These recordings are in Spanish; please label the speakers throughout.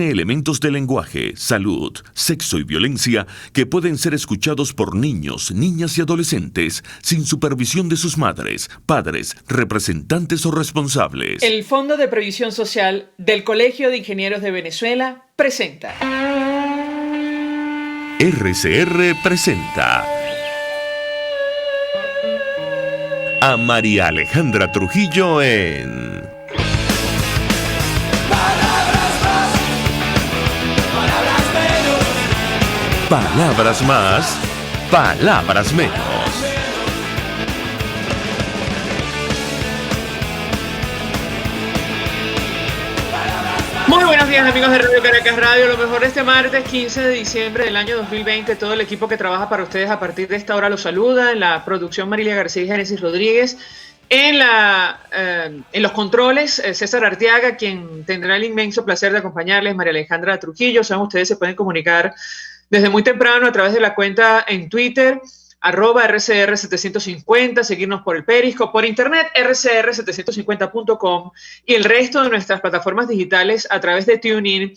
Speaker 1: Elementos de lenguaje, salud, sexo y violencia que pueden ser escuchados por niños, niñas y adolescentes sin supervisión de sus madres, padres, representantes o responsables.
Speaker 2: El Fondo de Previsión Social del Colegio de Ingenieros de Venezuela presenta.
Speaker 1: RCR presenta a María Alejandra Trujillo en Palabras más, palabras menos.
Speaker 2: Muy buenos días, amigos de Radio Caracas Radio. Lo mejor de este martes 15 de diciembre del año 2020. Todo el equipo que trabaja para ustedes a partir de esta hora los saluda. En la producción, Marilia García y Génesis Rodríguez. En los controles, César Arteaga, quien tendrá el inmenso placer de acompañarles, María Alejandra Trujillo. Saben, ustedes se pueden comunicar desde muy temprano a través de la cuenta en Twitter, @RCR750, seguirnos por el Periscope, por internet, rcr750.com y el resto de nuestras plataformas digitales a través de TuneIn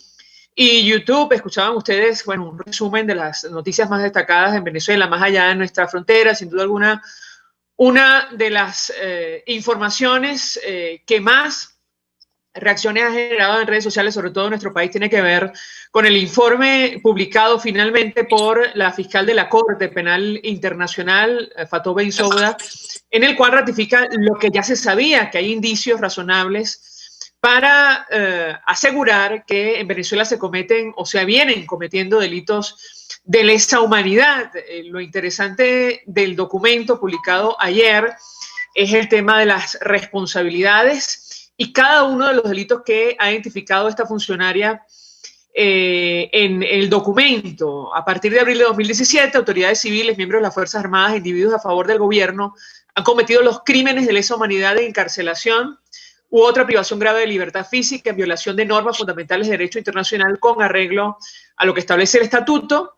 Speaker 2: y YouTube. Escuchaban ustedes, un resumen de las noticias más destacadas en Venezuela, más allá de nuestra frontera, sin duda alguna. Una de las informaciones que más reacciones ha generado en redes sociales, sobre todo en nuestro país, tiene que ver con el informe publicado finalmente por la fiscal de la Corte Penal Internacional, Fatou Bensouda, en el cual ratifica lo que ya se sabía, que hay indicios razonables para asegurar que en Venezuela se cometen o se vienen cometiendo delitos de lesa humanidad. Lo interesante del documento publicado ayer es el tema de las responsabilidades y cada uno de los delitos que ha identificado esta funcionaria en el documento. A partir de abril de 2017, autoridades civiles, miembros de las Fuerzas Armadas e individuos a favor del gobierno han cometido los crímenes de lesa humanidad de encarcelación u otra privación grave de libertad física en violación de normas fundamentales de derecho internacional con arreglo a lo que establece el estatuto.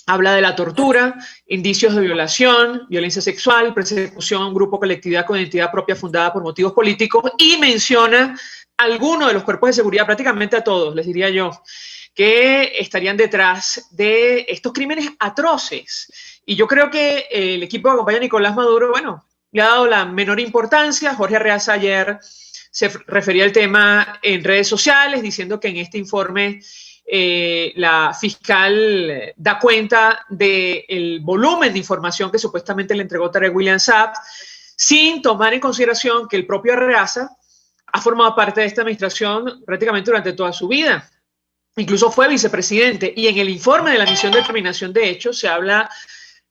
Speaker 2: Habla de la tortura, indicios de violación, violencia sexual, persecución a un grupo o colectividad con identidad propia fundada por motivos políticos y menciona algunos de los cuerpos de seguridad, prácticamente a todos, les diría yo, que estarían detrás de estos crímenes atroces. Y yo creo que el equipo que acompaña a Nicolás Maduro, le ha dado la menor importancia. Jorge Arreaza ayer se refería al tema en redes sociales, diciendo que en este informe la fiscal da cuenta del volumen de información que supuestamente le entregó Tarek William Saab, sin tomar en consideración que el propio Arreaza ha formado parte de esta administración prácticamente durante toda su vida. Incluso fue vicepresidente, y en el informe de la misión de determinación de hechos se habla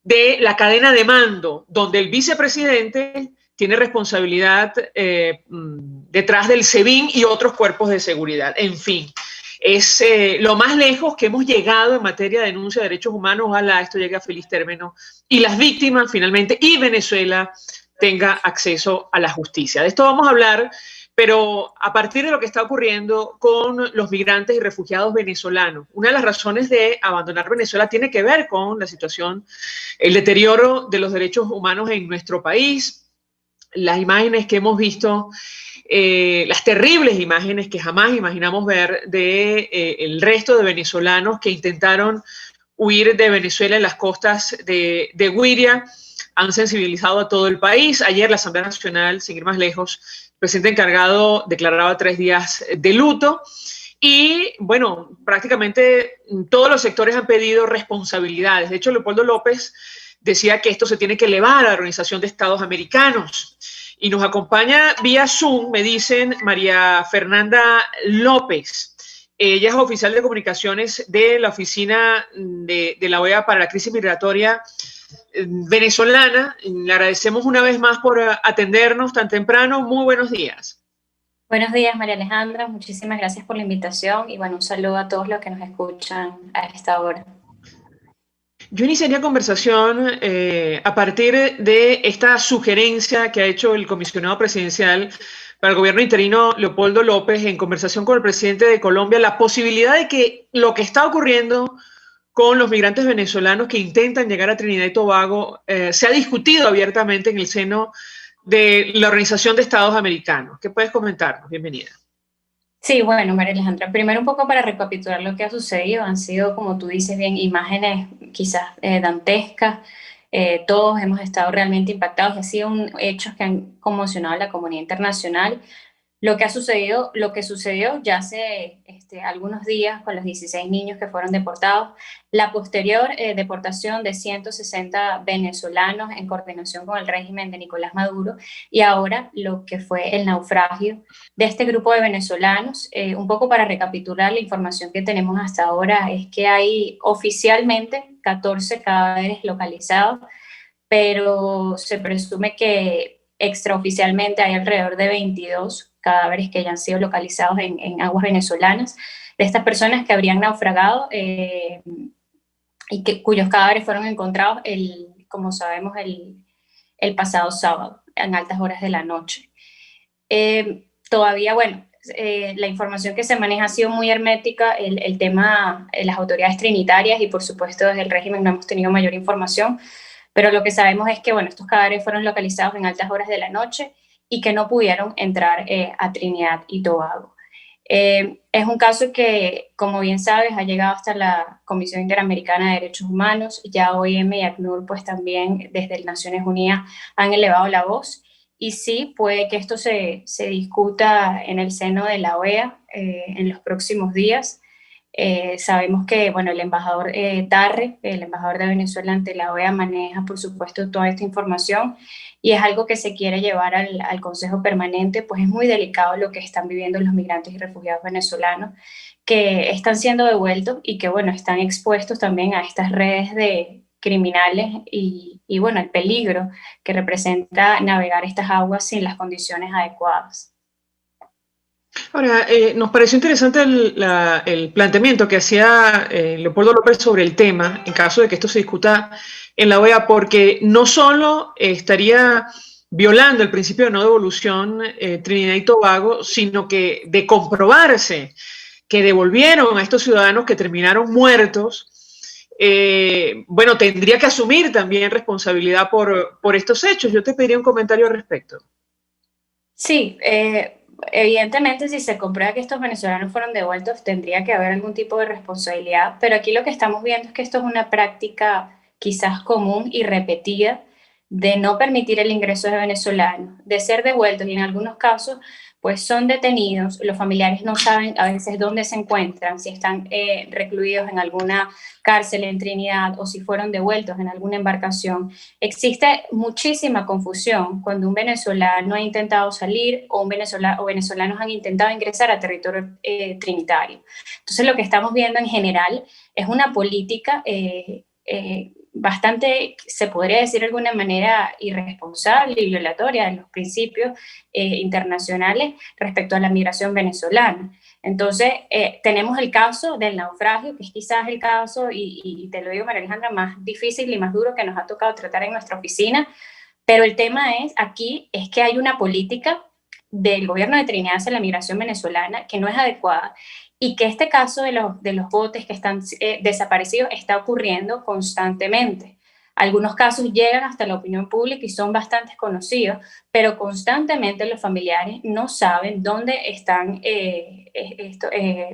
Speaker 2: de la cadena de mando, donde el vicepresidente tiene responsabilidad detrás del SEBIN y otros cuerpos de seguridad. En fin, es lo más lejos que hemos llegado en materia de denuncia de derechos humanos. Ojalá esto llegue a feliz término y las víctimas finalmente y Venezuela tenga acceso a la justicia. De esto vamos a hablar, pero a partir de lo que está ocurriendo con los migrantes y refugiados venezolanos. Una de las razones de abandonar Venezuela tiene que ver con la situación, el deterioro de los derechos humanos en nuestro país, las imágenes que hemos visto, las terribles imágenes que jamás imaginamos ver de el resto de venezolanos que intentaron huir de Venezuela en las costas de Güiria, han sensibilizado a todo el país. Ayer la Asamblea Nacional, sin ir más lejos, el presidente encargado declaraba 3 días de luto y, prácticamente todos los sectores han pedido responsabilidades. De hecho, Leopoldo López decía que esto se tiene que elevar a la Organización de Estados Americanos. Y nos acompaña vía Zoom, me dicen, María Fernanda López. Ella es oficial de comunicaciones de la Oficina de la OEA para la Crisis Migratoria venezolana. Le agradecemos una vez más por atendernos tan temprano. Muy buenos días.
Speaker 3: Buenos días, María Alejandra. Muchísimas gracias por la invitación y un saludo a todos los que nos escuchan a esta hora.
Speaker 2: Yo iniciaría conversación a partir de esta sugerencia que ha hecho el comisionado presidencial para el gobierno interino, Leopoldo López, en conversación con el presidente de Colombia, la posibilidad de que lo que está ocurriendo con los migrantes venezolanos que intentan llegar a Trinidad y Tobago se ha discutido abiertamente en el seno de la Organización de Estados Americanos. ¿Qué puedes comentarnos? Bienvenida.
Speaker 3: Sí, bueno, María Alejandra, primero un poco para recapitular lo que ha sucedido, han sido, como tú dices bien, imágenes quizás dantescas, todos hemos estado realmente impactados, ha sido hechos que han conmocionado a la comunidad internacional. Lo que sucedió ya hace algunos días con los 16 niños que fueron deportados, la posterior deportación de 160 venezolanos en coordinación con el régimen de Nicolás Maduro y ahora lo que fue el naufragio de este grupo de venezolanos. Un poco para recapitular la información que tenemos hasta ahora es que hay oficialmente 14 cadáveres localizados, pero se presume que extraoficialmente hay alrededor de 22 cadáveres que ya han sido localizados en aguas venezolanas, de estas personas que habrían naufragado y cuyos cadáveres fueron encontrados, como sabemos, el pasado sábado, en altas horas de la noche. Todavía, bueno, la información que se maneja ha sido muy hermética, el tema, las autoridades trinitarias y por supuesto desde el régimen no hemos tenido mayor información, pero lo que sabemos es que, bueno, estos cadáveres fueron localizados en altas horas de la noche y que no pudieron entrar a Trinidad y Tobago. Es un caso que, como bien sabes, ha llegado hasta la Comisión Interamericana de Derechos Humanos, ya OIM y ACNUR, pues también desde Naciones Unidas han elevado la voz, y sí, puede que esto se discuta en el seno de la OEA en los próximos días. Sabemos que, bueno, el embajador Tarre, el embajador de Venezuela ante la OEA, maneja, por supuesto, toda esta información y es algo que se quiere llevar al Consejo Permanente, pues es muy delicado lo que están viviendo los migrantes y refugiados venezolanos que están siendo devueltos y que, bueno, están expuestos también a estas redes de criminales y bueno, el peligro que representa navegar estas aguas sin las condiciones adecuadas.
Speaker 2: Ahora, nos pareció interesante el planteamiento que hacía Leopoldo López sobre el tema, en caso de que esto se discuta en la OEA, porque no solo estaría violando el principio de no devolución Trinidad y Tobago, sino que de comprobarse que devolvieron a estos ciudadanos que terminaron muertos, bueno, tendría que asumir también responsabilidad por estos hechos. Yo te pediría un comentario al respecto.
Speaker 3: Sí, evidentemente si se comprueba que estos venezolanos fueron devueltos tendría que haber algún tipo de responsabilidad, pero aquí lo que estamos viendo es que esto es una práctica quizás común y repetida de no permitir el ingreso de venezolanos, de ser devueltos y en algunos casos pues son detenidos, los familiares no saben a veces dónde se encuentran, si están recluidos en alguna cárcel en Trinidad o si fueron devueltos en alguna embarcación. Existe muchísima confusión cuando un venezolano ha intentado salir o venezolanos han intentado ingresar a territorio trinitario. Entonces lo que estamos viendo en general es una política bastante, se podría decir de alguna manera, irresponsable y violatoria de los principios internacionales respecto a la migración venezolana. Entonces, tenemos el caso del naufragio, que es quizás el caso, y te lo digo, María Alejandra, más difícil y más duro que nos ha tocado tratar en nuestra oficina, pero el tema aquí es que hay una política del gobierno de Trinidad hacia la migración venezolana que no es adecuada y que este caso de los botes que están desaparecidos está ocurriendo constantemente. Algunos casos llegan hasta la opinión pública y son bastante conocidos, pero constantemente los familiares no saben dónde están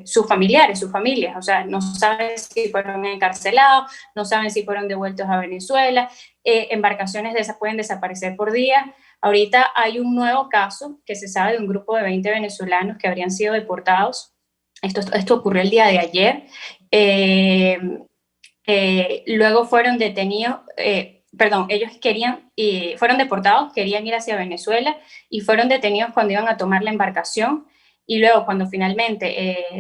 Speaker 3: sus familiares, sus familias, o sea, no saben si fueron encarcelados, no saben si fueron devueltos a Venezuela, embarcaciones de esas pueden desaparecer por día. Ahorita hay un nuevo caso que se sabe de un grupo de 20 venezolanos que habrían sido deportados. Esto ocurrió el día de ayer. Luego fueron detenidos, ellos fueron deportados, querían ir hacia Venezuela y fueron detenidos cuando iban a tomar la embarcación y luego cuando finalmente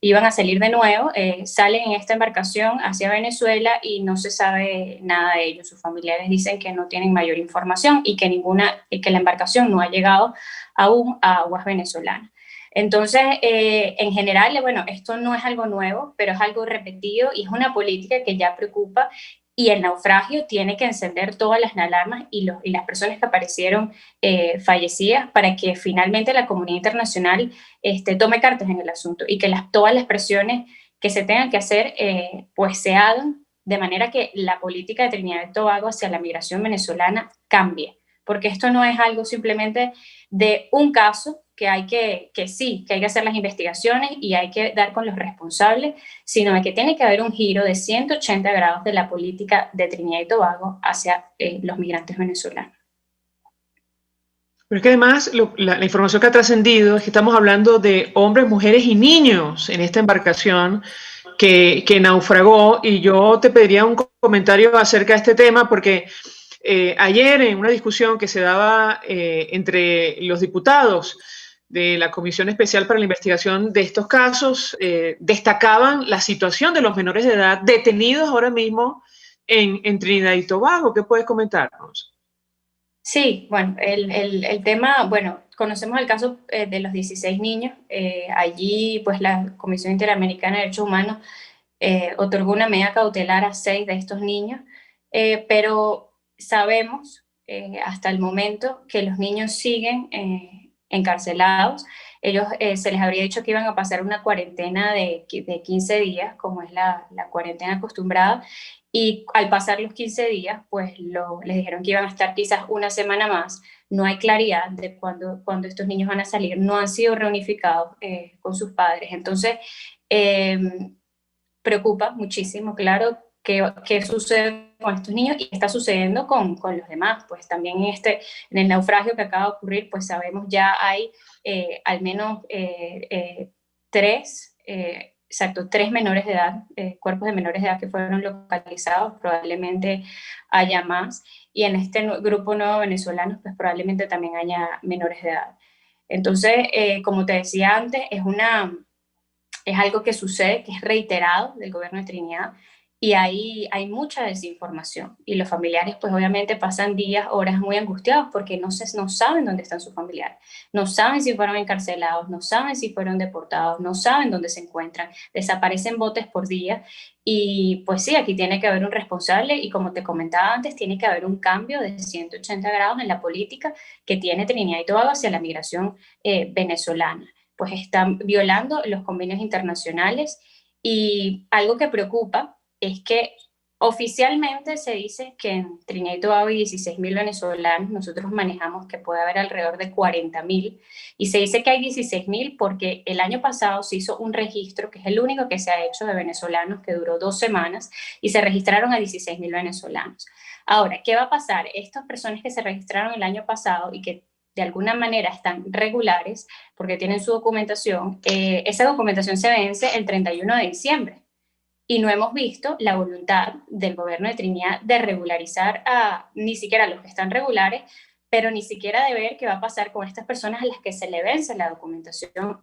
Speaker 3: iban a salir de nuevo, salen en esta embarcación hacia Venezuela y no se sabe nada de ellos. Sus familiares dicen que no tienen mayor información y que la embarcación no ha llegado aún a aguas venezolanas. Entonces, en general, bueno, esto no es algo nuevo, pero es algo repetido y es una política que ya preocupa y el naufragio tiene que encender todas las alarmas y las personas que aparecieron fallecidas para que finalmente la comunidad internacional tome cartas en el asunto y que todas las presiones que se tengan que hacer pues se hagan de manera que la política de Trinidad y Tobago hacia la migración venezolana cambie, porque esto no es algo simplemente de un caso que hay que hacer las investigaciones y hay que dar con los responsables, sino de que tiene que haber un giro de 180 grados de la política de Trinidad y Tobago hacia los migrantes venezolanos.
Speaker 2: Pero es que además la información que ha trascendido es que estamos hablando de hombres, mujeres y niños en esta embarcación que naufragó, y yo te pediría un comentario acerca de este tema porque ayer en una discusión que se daba entre los diputados de la Comisión Especial para la Investigación de estos casos, destacaban la situación de los menores de edad detenidos ahora mismo en Trinidad y Tobago. ¿Qué puedes comentarnos?
Speaker 3: Sí, bueno, el tema, bueno, conocemos el caso de los 16 niños. Allí, pues, la Comisión Interamericana de Derechos Humanos otorgó una medida cautelar a 6 de estos niños, pero sabemos hasta el momento que los niños siguen encarcelados. Ellos se les habría dicho que iban a pasar una cuarentena de 15 días, como es la cuarentena acostumbrada, y al pasar los 15 días, pues les dijeron que iban a estar quizás una semana más. No hay claridad de cuándo estos niños van a salir, no han sido reunificados con sus padres. Entonces, preocupa muchísimo, claro, qué sucede con estos niños y qué está sucediendo con los demás. Pues también en el naufragio que acaba de ocurrir, pues sabemos ya hay al menos 3 menores de edad, cuerpos de menores de edad que fueron localizados, probablemente haya más, y en este grupo nuevo venezolano, pues probablemente también haya menores de edad. Entonces, como te decía antes, es algo que sucede, que es reiterado del gobierno de Trinidad, y ahí hay mucha desinformación, y los familiares pues obviamente pasan días, horas muy angustiados porque no saben dónde están sus familiares, no saben si fueron encarcelados, no saben si fueron deportados, no saben dónde se encuentran, desaparecen botes por día. Y pues sí, aquí tiene que haber un responsable, y como te comentaba antes, tiene que haber un cambio de 180 grados en la política que tiene Trinidad y Tobago hacia la migración venezolana. Pues están violando los convenios internacionales, y algo que preocupa es que oficialmente se dice que en Trinidad y Tobago hay 16.000 venezolanos, nosotros manejamos que puede haber alrededor de 40.000, y se dice que hay 16.000 porque el año pasado se hizo un registro, que es el único que se ha hecho de venezolanos, que duró 2 semanas, y se registraron a 16.000 venezolanos. Ahora, ¿qué va a pasar? Estas personas que se registraron el año pasado y que de alguna manera están regulares porque tienen su documentación, esa documentación se vence el 31 de diciembre. Y no hemos visto la voluntad del gobierno de Trinidad de regularizar ni siquiera a los que están regulares, pero ni siquiera de ver qué va a pasar con estas personas a las que se le vence la documentación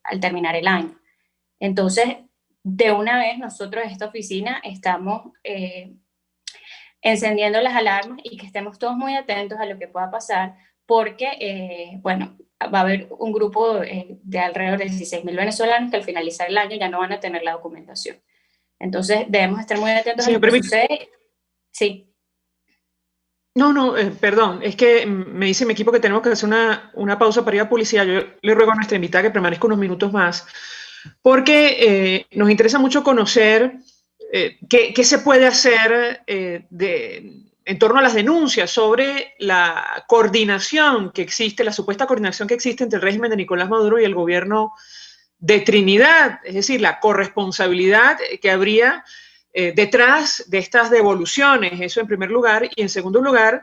Speaker 3: al terminar el año. Entonces, de una vez nosotros en esta oficina estamos encendiendo las alarmas, y que estemos todos muy atentos a lo que pueda pasar, porque, bueno, va a haber un grupo de alrededor de 16.000 venezolanos que al finalizar el año ya no van a tener la documentación. Entonces, debemos estar muy atentos a lo que sucede. Sí.
Speaker 2: No, perdón, es que me dice mi equipo que tenemos que hacer una pausa para ir a publicidad. Yo le ruego a nuestra invitada que permanezca unos minutos más, porque nos interesa mucho conocer qué se puede hacer en torno a las denuncias sobre la coordinación que existe, la supuesta coordinación que existe entre el régimen de Nicolás Maduro y el gobierno de Trinidad, es decir, la corresponsabilidad que habría detrás de estas devoluciones, eso en primer lugar, y en segundo lugar,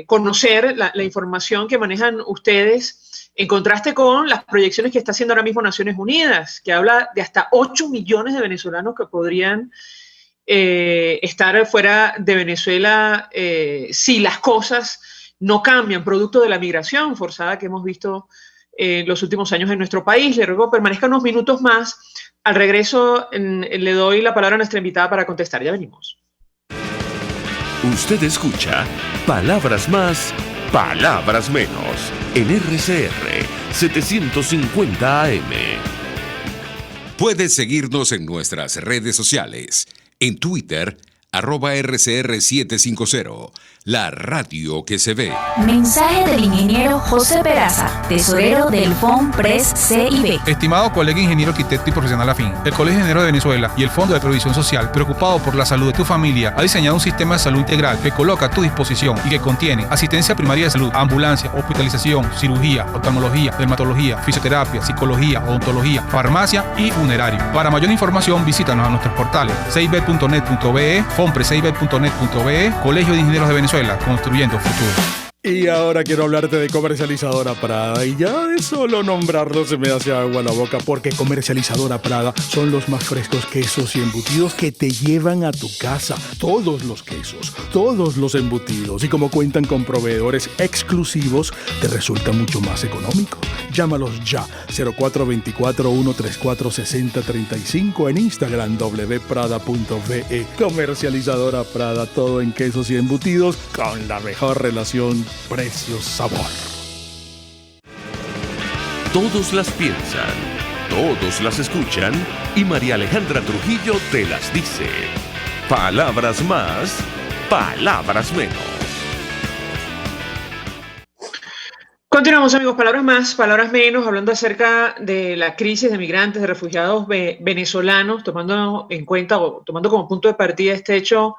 Speaker 2: conocer la información que manejan ustedes en contraste con las proyecciones que está haciendo ahora mismo Naciones Unidas, que habla de hasta 8 millones de venezolanos que podrían estar fuera de Venezuela si las cosas no cambian, producto de la migración forzada que hemos visto los últimos años en nuestro país. Le ruego permanezca unos minutos más. Al regreso le doy la palabra a nuestra invitada para contestar. Ya venimos.
Speaker 1: Usted escucha Palabras Más, Palabras Menos en RCR 750 AM.
Speaker 4: Puedes seguirnos en nuestras redes sociales. En Twitter, @RCR750, la radio que se ve.
Speaker 5: Mensaje del ingeniero José Peraza, tesorero del FONPRES CIB.
Speaker 6: Estimado colega ingeniero arquitecto y profesional afín, el Colegio de Ingenieros de Venezuela y el Fondo de Previsión Social, preocupado por la salud de tu familia, ha diseñado un sistema de salud integral que coloca a tu disposición y que contiene asistencia primaria de salud, ambulancia, hospitalización, cirugía, oftalmología, dermatología, fisioterapia, psicología, odontología, farmacia y funerario. Para mayor información, visítanos a nuestros portales cib.net.be, fonprescib.net.be, Colegio de Ingenieros de Venezuela, construyendo futuro.
Speaker 7: Y ahora quiero hablarte de Comercializadora Prada, y ya de solo nombrarlo se me hace agua la boca, porque Comercializadora Prada son los más frescos quesos y embutidos que te llevan a tu casa. Todos los quesos, todos los embutidos, y como cuentan con proveedores exclusivos, te resulta mucho más económico. Llámalos ya, 0424-134-6035, en Instagram wprada.ve. Comercializadora Prada, todo en quesos y embutidos con la mejor relación precio-sabor.
Speaker 1: Todos las piensan, todos las escuchan y María Alejandra Trujillo te las dice. Palabras más, palabras menos.
Speaker 2: Continuamos, amigos, palabras más, palabras menos, hablando acerca de la crisis de migrantes, de refugiados venezolanos, tomando en cuenta o tomando como punto de partida este hecho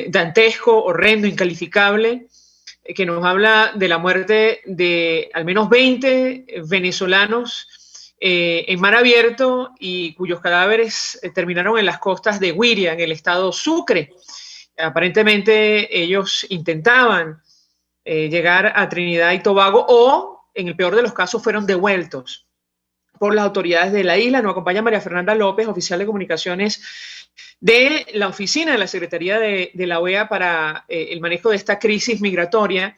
Speaker 2: dantesco, horrendo, incalificable, que nos habla de la muerte de al menos 20 venezolanos en mar abierto y cuyos cadáveres terminaron en las costas de Güiria, en el estado Sucre. Aparentemente ellos intentaban llegar a Trinidad y Tobago, o en el peor de los casos fueron devueltos por las autoridades de la isla. Nos acompaña María Fernanda López, oficial de comunicaciones de la oficina de la Secretaría de la OEA para el manejo de esta crisis migratoria.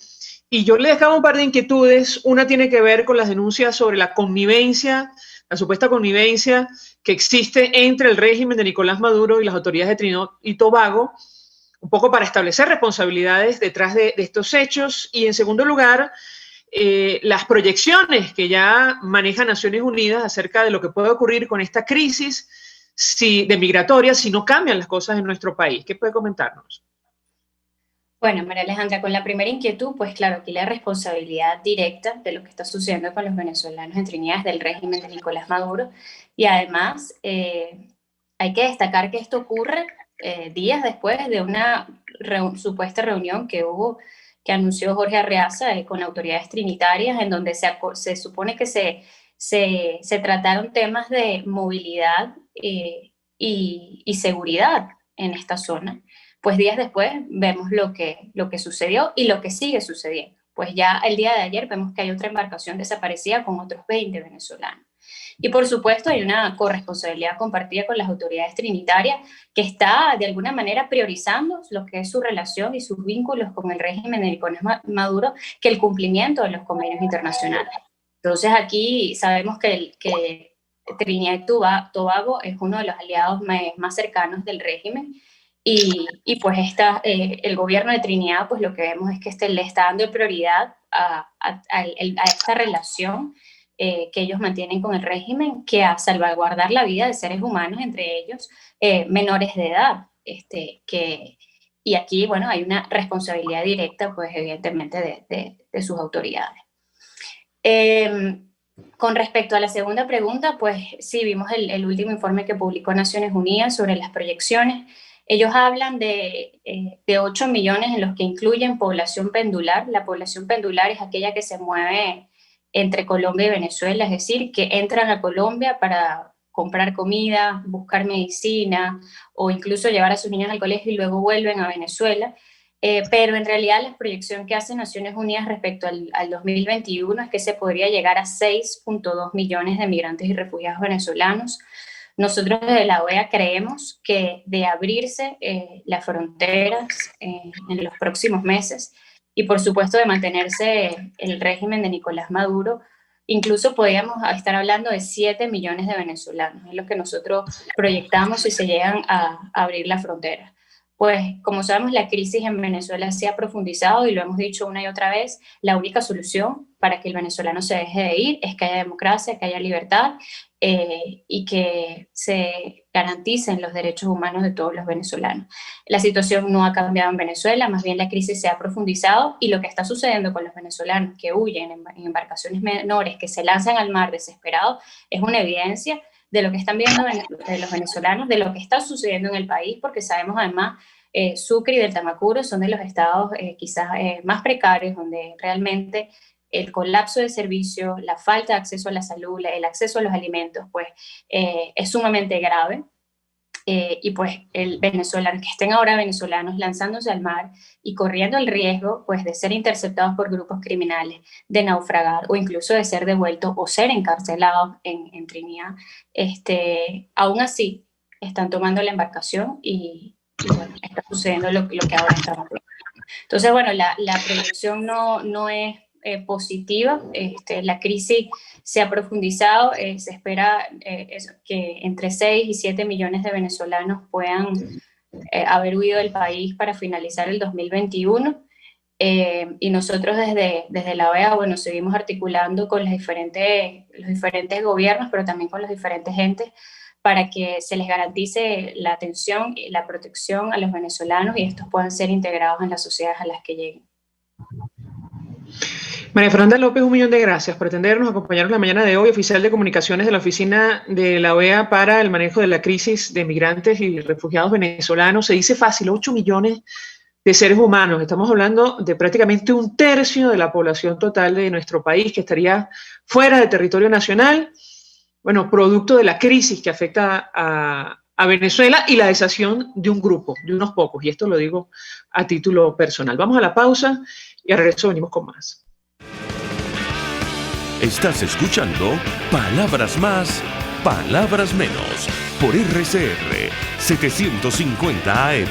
Speaker 2: Y yo le dejaba un par de inquietudes. Una tiene que ver con las denuncias sobre la connivencia, la supuesta connivencia que existe entre el régimen de Nicolás Maduro y las autoridades de Trinidad y Tobago, un poco para establecer responsabilidades detrás de estos hechos. Y en segundo lugar, las proyecciones que ya maneja Naciones Unidas acerca de lo que puede ocurrir con esta crisis de migratoria si no cambian las cosas en nuestro país. ¿Qué puede comentarnos?
Speaker 3: Bueno, María Alejandra, con la primera inquietud, pues claro, aquí la responsabilidad directa de lo que está sucediendo con los venezolanos en Trinidad es del régimen de Nicolás Maduro. Y además, hay que destacar que esto ocurre días después de una supuesta reunión que hubo, que anunció Jorge Arreaza con autoridades trinitarias, en donde se supone que se trataron temas de movilidad y seguridad en esta zona. Pues días después vemos lo que sucedió y lo que sigue sucediendo. Pues ya el día de ayer vemos que hay otra embarcación desaparecida con otros 20 venezolanos. Y por supuesto hay una corresponsabilidad compartida con las autoridades trinitarias, que está de alguna manera priorizando lo que es su relación y sus vínculos con el régimen de Nicolás Maduro, que el cumplimiento de los convenios internacionales. Entonces aquí sabemos que Trinidad y Tobago es uno de los aliados más cercanos del régimen, y pues el gobierno de Trinidad, pues lo que vemos es que le está dando prioridad a esta relación que ellos mantienen con el régimen, que a salvaguardar la vida de seres humanos, entre ellos menores de edad. Y aquí, bueno, hay una responsabilidad directa, pues evidentemente, de sus autoridades. Con respecto a la segunda pregunta, pues sí, vimos el último informe que publicó Naciones Unidas sobre las proyecciones. Ellos hablan de 8 millones en los que incluyen población pendular. La población pendular es aquella que se mueve entre Colombia y Venezuela, es decir, que entran a Colombia para comprar comida, buscar medicina o incluso llevar a sus niños al colegio y luego vuelven a Venezuela. Pero en realidad la proyección que hace Naciones Unidas respecto al 2021 es que se podría llegar a 6.2 millones de migrantes y refugiados venezolanos. Nosotros desde la OEA creemos que de abrirse las fronteras en los próximos meses y por supuesto de mantenerse el régimen de Nicolás Maduro, incluso podríamos estar hablando de 7 millones de venezolanos, es lo que nosotros proyectamos si se llegan a abrir las fronteras. pues como sabemos la crisis en Venezuela se ha profundizado y lo hemos dicho una y otra vez, la única solución para que el venezolano se deje de ir es que haya democracia, que haya libertad y que se garanticen los derechos humanos de todos los venezolanos. La situación no ha cambiado en Venezuela, más bien la crisis se ha profundizado y lo que está sucediendo con los venezolanos que huyen en embarcaciones menores, que se lanzan al mar desesperados, es una evidencia de lo que están viendo de los venezolanos, de lo que está sucediendo en el país, porque sabemos además Sucre y Delta Macuro son de los estados quizás más precarios, donde realmente el colapso de servicios, la falta de acceso a la salud, el acceso a los alimentos, pues es sumamente grave. Y pues el venezolano, que estén ahora venezolanos lanzándose al mar y corriendo el riesgo pues de ser interceptados por grupos criminales, de naufragar o incluso de ser devueltos o ser encarcelados en Trinidad, aún así están tomando la embarcación y bueno, está sucediendo lo que ahora estamos viendo. Entonces, bueno, la proyección no es positiva. La crisis se ha profundizado, se espera que entre 6 y 7 millones de venezolanos puedan haber huido del país para finalizar el 2021, y nosotros desde la OEA, bueno, seguimos articulando con los diferentes gobiernos, pero también con los diferentes entes, para que se les garantice la atención y la protección a los venezolanos y estos puedan ser integrados en las sociedades a las que lleguen.
Speaker 2: María Fernanda López, 1 millón de gracias por atendernos, acompañarnos la mañana de hoy, oficial de comunicaciones de la Oficina de la OEA para el manejo de la crisis de migrantes y refugiados venezolanos. Se dice fácil, 8 millones de seres humanos. Estamos hablando de prácticamente 1/3 de la población total de nuestro país que estaría fuera del territorio nacional, bueno, producto de la crisis que afecta a Venezuela y la desazón de un grupo, de unos pocos, y esto lo digo a título personal. Vamos a la pausa y al regreso venimos con más.
Speaker 1: Estás escuchando Palabras Más, Palabras Menos, por RCR 750 AM.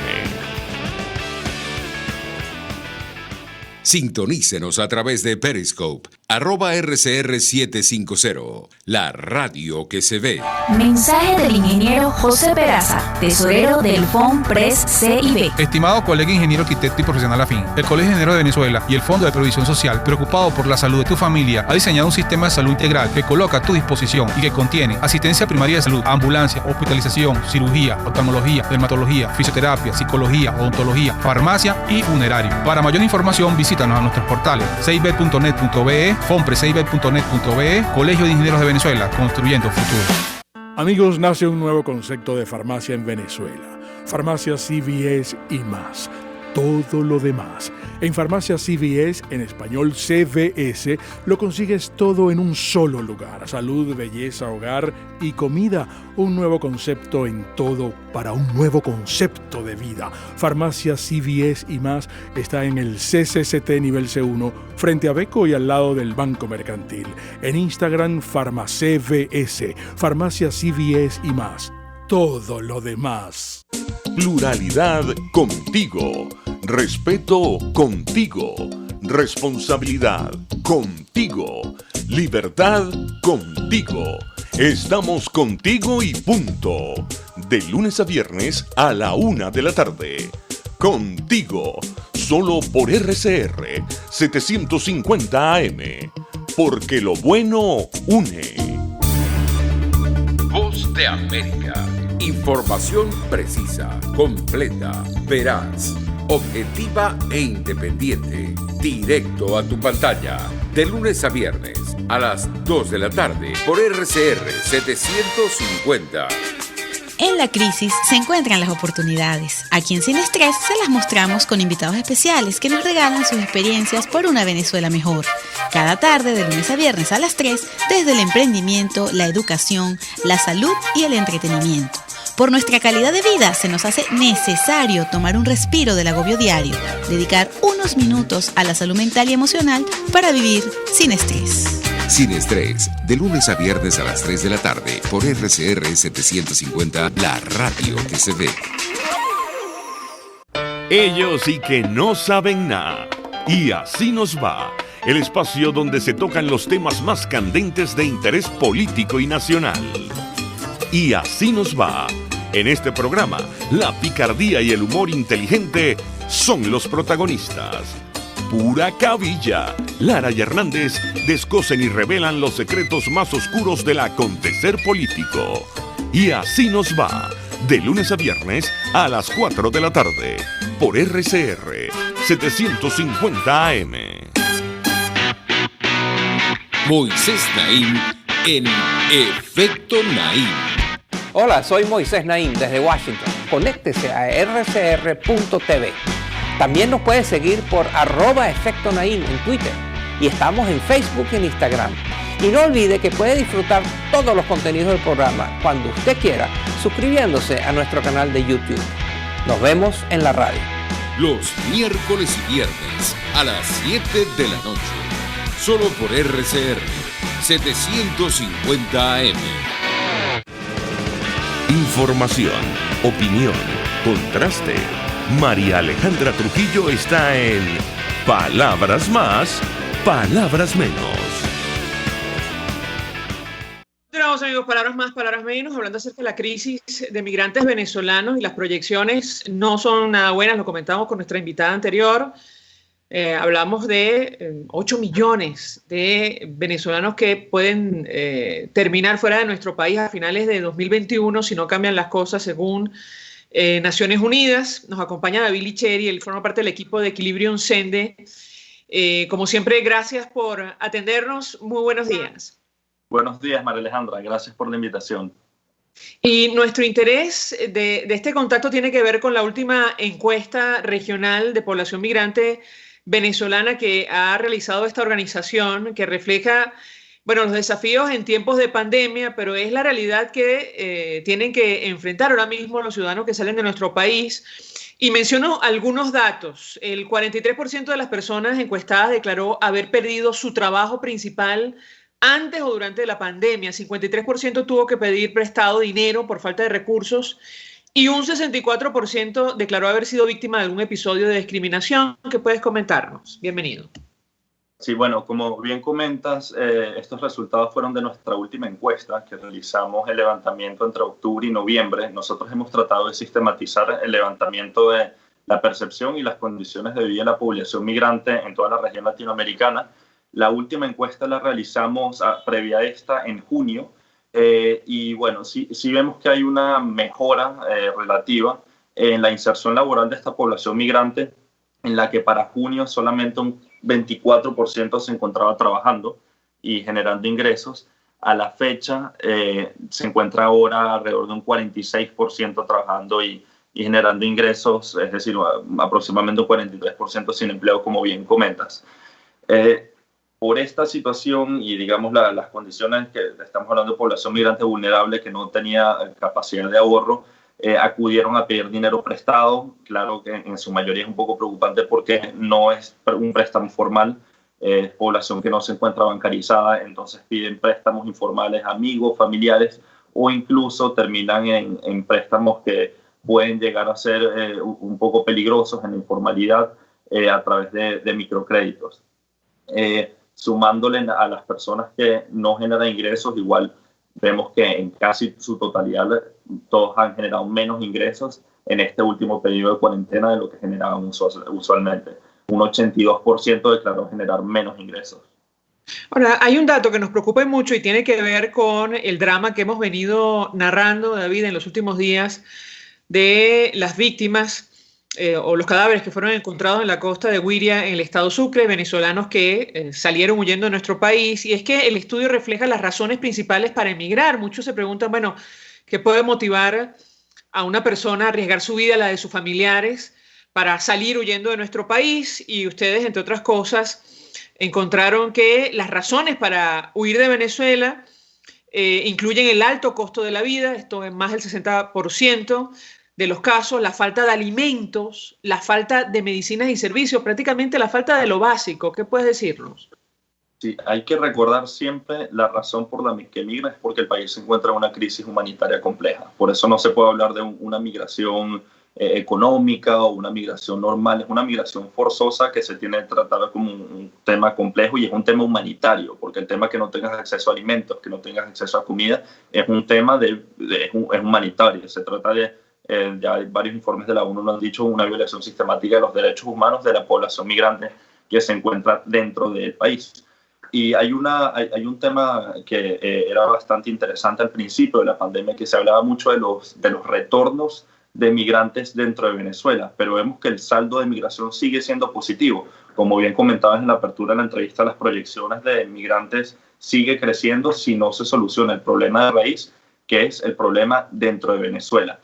Speaker 4: Sintonícenos a través de Periscope, @RCR750, la radio que se ve.
Speaker 5: Mensaje del ingeniero José Peraza, tesorero del FONPRES CIB.
Speaker 6: Estimado colega ingeniero, arquitecto y profesional afín, el Colegio de Ingenieros de Venezuela y el Fondo de Previsión Social, preocupado por la salud de tu familia, ha diseñado un sistema de salud integral que coloca a tu disposición y que contiene asistencia primaria de salud, ambulancia, hospitalización, cirugía, oftalmología, dermatología, fisioterapia, psicología, odontología, farmacia y funerario. Para mayor información, visítanos a nuestros portales cib.net.be, fonprescib.net.be, Colegio de Ingenieros de Venezuela, construyendo futuro.
Speaker 7: Amigos, nace un nuevo concepto de farmacia en Venezuela. Farmacia CVS y más. Todo lo demás. En Farmacia CVS, en español CVS, lo consigues todo en un solo lugar. Salud, belleza, hogar y comida. Un nuevo concepto en todo para un nuevo concepto de vida. Farmacia CVS y más está en el CCCT nivel C1, frente a Beco y al lado del Banco Mercantil. En Instagram, FarmaCVS. Farmacia CVS y más. Todo lo demás.
Speaker 1: Pluralidad contigo. Respeto contigo. Responsabilidad contigo. Libertad contigo. Estamos contigo y punto. De lunes a viernes a la 1 de la tarde. Contigo. Solo por RCR 750 AM. Porque lo bueno une.
Speaker 4: Voz de América. Información precisa, completa, veraz, objetiva e independiente. Directo a tu pantalla. De lunes a viernes a las 2 de la tarde por RCR 750.
Speaker 8: En la crisis se encuentran las oportunidades. Aquí en Sin Estrés se las mostramos con invitados especiales que nos regalan sus experiencias por una Venezuela mejor. Cada tarde, de lunes a viernes a las 3, desde el emprendimiento, la educación, la salud y el entretenimiento. Por nuestra calidad de vida se nos hace necesario tomar un respiro del agobio diario, dedicar unos minutos a la salud mental y emocional para vivir sin estrés.
Speaker 4: Sin Estrés, de lunes a viernes a las 3 de la tarde por RCR 750, la radio que se ve.
Speaker 1: Ellos sí que no saben nada. Y así nos va. El espacio donde se tocan los temas más candentes de interés político y nacional. Y así nos va. En este programa, la picardía y el humor inteligente son los protagonistas. Pura cabilla. Lara y Hernández descosen y revelan los secretos más oscuros del acontecer político. Y así nos va, de lunes a viernes a las 4 de la tarde, por RCR 750 AM.
Speaker 4: Moisés Naim en Efecto Naim.
Speaker 9: Hola, soy Moisés Naim desde Washington. Conéctese a rcr.tv. También nos puede seguir por @Efecto Naim en Twitter. Y estamos en Facebook y en Instagram. Y no olvide que puede disfrutar todos los contenidos del programa cuando usted quiera, suscribiéndose a nuestro canal de YouTube. Nos vemos en la radio.
Speaker 4: Los miércoles y viernes a las 7 de la noche. Solo por RCR 750 AM.
Speaker 1: Información, opinión, contraste. María Alejandra Trujillo está en Palabras Más, Palabras Menos.
Speaker 2: Continuamos, amigos, Palabras Más, Palabras Menos, hablando acerca de la crisis de migrantes venezolanos, y las proyecciones no son nada buenas, lo comentamos con nuestra invitada anterior. Hablamos de 8 millones de venezolanos que pueden terminar fuera de nuestro país a finales de 2021 si no cambian las cosas, según Naciones Unidas. Nos acompaña David Licheri, él forma parte del equipo de Equilibrium Sende. Como siempre, gracias por atendernos. Muy buenos días.
Speaker 10: Buenos días, María Alejandra. Gracias por la invitación.
Speaker 2: Y nuestro interés de este contacto tiene que ver con la última encuesta regional de población migrante venezolana que ha realizado esta organización, que refleja, bueno, los desafíos en tiempos de pandemia, pero es la realidad que tienen que enfrentar ahora mismo los ciudadanos que salen de nuestro país. Y menciono algunos datos. El 43% de las personas encuestadas declaró haber perdido su trabajo principal antes o durante la pandemia. 53% tuvo que pedir prestado dinero por falta de recursos. Y un 64% declaró haber sido víctima de algún episodio de discriminación. ¿Qué puedes comentarnos? Bienvenido.
Speaker 10: Sí, bueno, como bien comentas, estos resultados fueron de nuestra última encuesta que realizamos el levantamiento entre octubre y noviembre. Nosotros hemos tratado de sistematizar el levantamiento de la percepción y las condiciones de vida de la población migrante en toda la región latinoamericana. La última encuesta la realizamos previa a esta en junio. Y bueno, sí vemos que hay una mejora relativa en la inserción laboral de esta población migrante, en la que para junio solamente un 24% se encontraba trabajando y generando ingresos. A la fecha se encuentra ahora alrededor de un 46% trabajando y generando ingresos, es decir, aproximadamente un 43% sin empleo, como bien comentas. Por esta situación y, digamos, las condiciones que estamos hablando de población migrante vulnerable que no tenía capacidad de ahorro, acudieron a pedir dinero prestado. Claro que en su mayoría es un poco preocupante porque no es un préstamo formal, es población que no se encuentra bancarizada, entonces piden préstamos informales a amigos, familiares, o incluso terminan en préstamos que pueden llegar a ser un poco peligrosos en la informalidad a través de microcréditos. Sumándole a las personas que no generan ingresos, igual vemos que en casi su totalidad todos han generado menos ingresos en este último periodo de cuarentena de lo que generaban usualmente. Un 82% declaró generar menos ingresos.
Speaker 2: Ahora, hay un dato que nos preocupa mucho y tiene que ver con el drama que hemos venido narrando, David, en los últimos días de las víctimas o los cadáveres que fueron encontrados en la costa de Güiria, en el estado Sucre, venezolanos que salieron huyendo de nuestro país. Y es que el estudio refleja las razones principales para emigrar. Muchos se preguntan, bueno, ¿qué puede motivar a una persona a arriesgar su vida, la de sus familiares, para salir huyendo de nuestro país? Y ustedes, entre otras cosas, encontraron que las razones para huir de Venezuela incluyen el alto costo de la vida, esto es más del 60%, de los casos, la falta de alimentos, la falta de medicinas y servicios, prácticamente la falta de lo básico. ¿Qué puedes decirnos?
Speaker 10: Sí, hay que recordar siempre la razón por la que migra es porque el país se encuentra en una crisis humanitaria compleja. Por eso no se puede hablar de una migración económica o una migración normal, es una migración forzosa que se tiene que tratar como un tema complejo y es un tema humanitario, porque el tema que no tengas acceso a alimentos, que no tengas acceso a comida, es un tema es humanitario. Se trata de, ya varios informes de la ONU lo han dicho, una violación sistemática de los derechos humanos de la población migrante que se encuentra dentro del país. Y hay un tema que era bastante interesante al principio de la pandemia, que se hablaba mucho de los retornos de migrantes dentro de Venezuela, pero vemos que el saldo de migración sigue siendo positivo. Como bien comentabas en la apertura de la entrevista, las proyecciones de migrantes sigue creciendo si no se soluciona el problema de raíz, que es el problema dentro de Venezuela.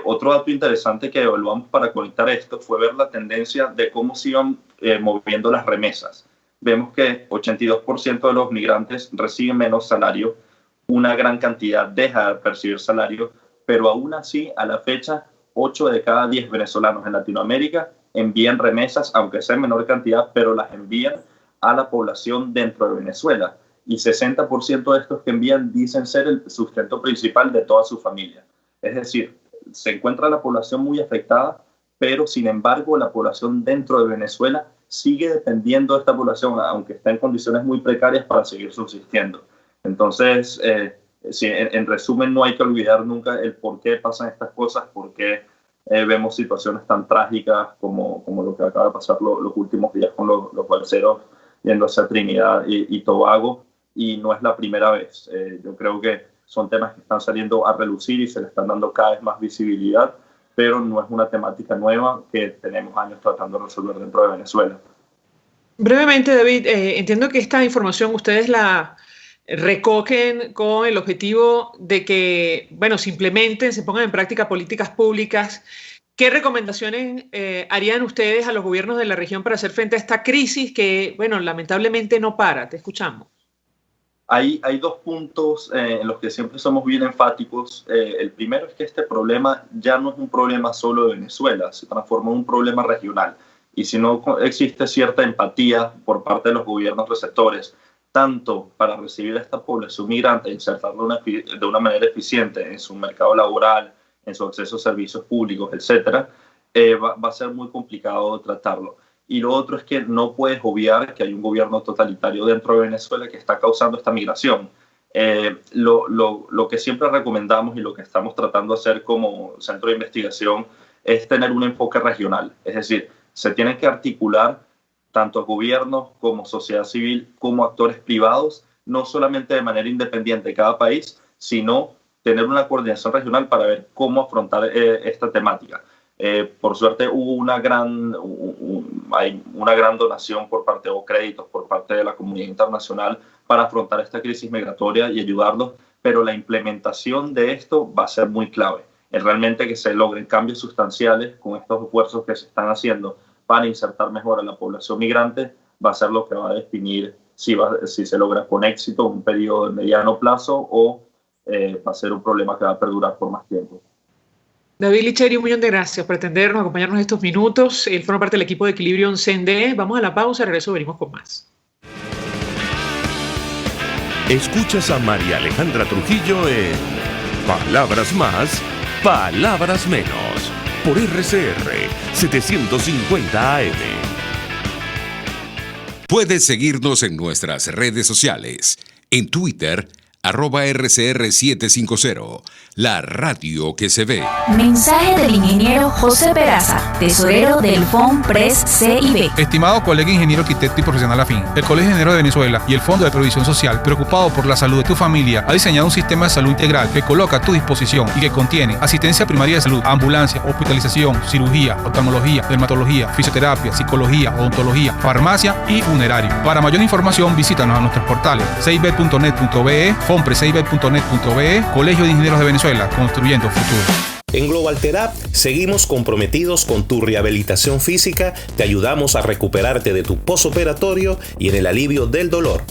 Speaker 10: Otro dato interesante que evaluamos para conectar esto fue ver la tendencia de cómo se iban moviendo las remesas. Vemos que 82% de los migrantes reciben menos salario, una gran cantidad deja de percibir salario, pero aún así, a la fecha, 8 de cada 10 venezolanos en Latinoamérica envían remesas, aunque sea en menor cantidad, pero las envían a la población dentro de Venezuela. Y 60% de estos que envían dicen ser el sustento principal de toda su familia. Es decir, se encuentra la población muy afectada, pero sin embargo la población dentro de Venezuela sigue dependiendo de esta población, aunque está en condiciones muy precarias, para seguir subsistiendo. Entonces, sí, en resumen, no hay que olvidar nunca el por qué pasan estas cosas, por qué vemos situaciones tan trágicas como lo que acaba de pasar los últimos días con los balseros yéndose a Trinidad y Tobago, y no es la primera vez. Yo creo que son temas que están saliendo a relucir y se le están dando cada vez más visibilidad, pero no es una temática nueva que tenemos años tratando de resolver dentro de Venezuela.
Speaker 2: Brevemente, David, entiendo que esta información ustedes la recogen con el objetivo de que, bueno, se implementen, se pongan en práctica políticas públicas. ¿Qué recomendaciones harían ustedes a los gobiernos de la región para hacer frente a esta crisis que, bueno, lamentablemente no para? Te escuchamos.
Speaker 10: Hay dos puntos en los que siempre somos bien enfáticos. El primero es que este problema ya no es un problema solo de Venezuela, se transformó en un problema regional. Y si no existe cierta empatía por parte de los gobiernos receptores, tanto para recibir a esta población migrante e insertarla de una manera eficiente en su mercado laboral, en su acceso a servicios públicos, etc., va a ser muy complicado tratarlo. Y lo otro es que no puedes obviar que hay un gobierno totalitario dentro de Venezuela que está causando esta migración. Lo que siempre recomendamos y lo que estamos tratando de hacer como centro de investigación es tener un enfoque regional. Es decir, se tienen que articular tanto gobiernos como sociedad civil como actores privados, no solamente de manera independiente de cada país, sino tener una coordinación regional para ver cómo afrontar esta temática. Por suerte hubo hay una gran donación por parte, o créditos por parte de la comunidad internacional para afrontar esta crisis migratoria y ayudarlos, pero la implementación de esto va a ser muy clave. Es realmente que se logren cambios sustanciales con estos esfuerzos que se están haciendo para insertar mejor a la población migrante, va a ser lo que va a definir si se logra con éxito un periodo de mediano plazo o va a ser un problema que va a perdurar por más tiempo.
Speaker 2: David Licheri, un millón de gracias por atendernos, acompañarnos estos minutos. Él forma parte del equipo de Equilibrium CND. Vamos a la pausa, regreso, venimos con más.
Speaker 1: Escuchas a María Alejandra Trujillo en Palabras Más, Palabras Menos, por RCR 750 AM.
Speaker 4: Puedes seguirnos en nuestras redes sociales. En Twitter, @RCR750, la radio que se ve.
Speaker 5: Mensaje del ingeniero José Peraza, tesorero del FONPRES CIB.
Speaker 6: Estimado colega ingeniero arquitecto y profesional afín, el Colegio de Ingenieros de Venezuela y el Fondo de Previsión Social, preocupado por la salud de tu familia, ha diseñado un sistema de salud integral que coloca a tu disposición y que contiene asistencia primaria de salud, ambulancia, hospitalización, cirugía, oftalmología, dermatología, fisioterapia, psicología, odontología, farmacia y funerario. Para mayor información, visítanos a nuestros portales cib.net.be, fonprescib.net.be, Colegio de Ingenieros de Venezuela, construyendo futuro.
Speaker 11: En Global Therap seguimos comprometidos con tu rehabilitación física, te ayudamos a recuperarte de tu posoperatorio y en el alivio del dolor.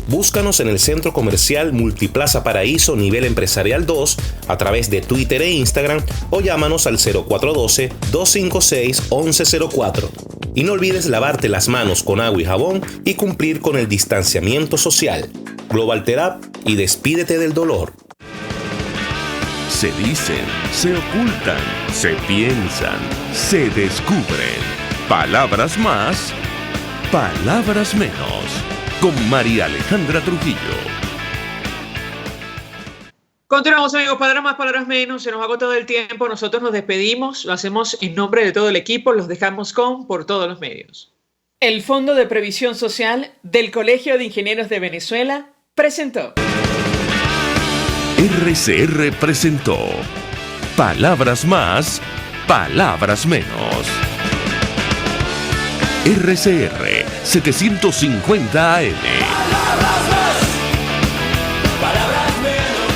Speaker 11: Búscanos en el Centro Comercial Multiplaza Paraíso Nivel Empresarial 2 a través de Twitter e Instagram o llámanos al 0412-256-1104. Y no olvides lavarte las manos con agua y jabón y cumplir con el distanciamiento social. Global Therap y despídete del dolor.
Speaker 1: Se dicen, se ocultan, se piensan, se descubren. Palabras más, palabras menos. Con María Alejandra Trujillo.
Speaker 2: Continuamos, amigos. Palabras más, palabras menos. Se nos agotó el tiempo. Nosotros nos despedimos. Lo hacemos en nombre de todo el equipo. Los dejamos con Por Todos los Medios. El Fondo de Previsión Social del Colegio de Ingenieros de Venezuela presentó.
Speaker 1: RCR presentó Palabras más, palabras menos. RCR 750 AM.
Speaker 12: Palabras más, palabras menos.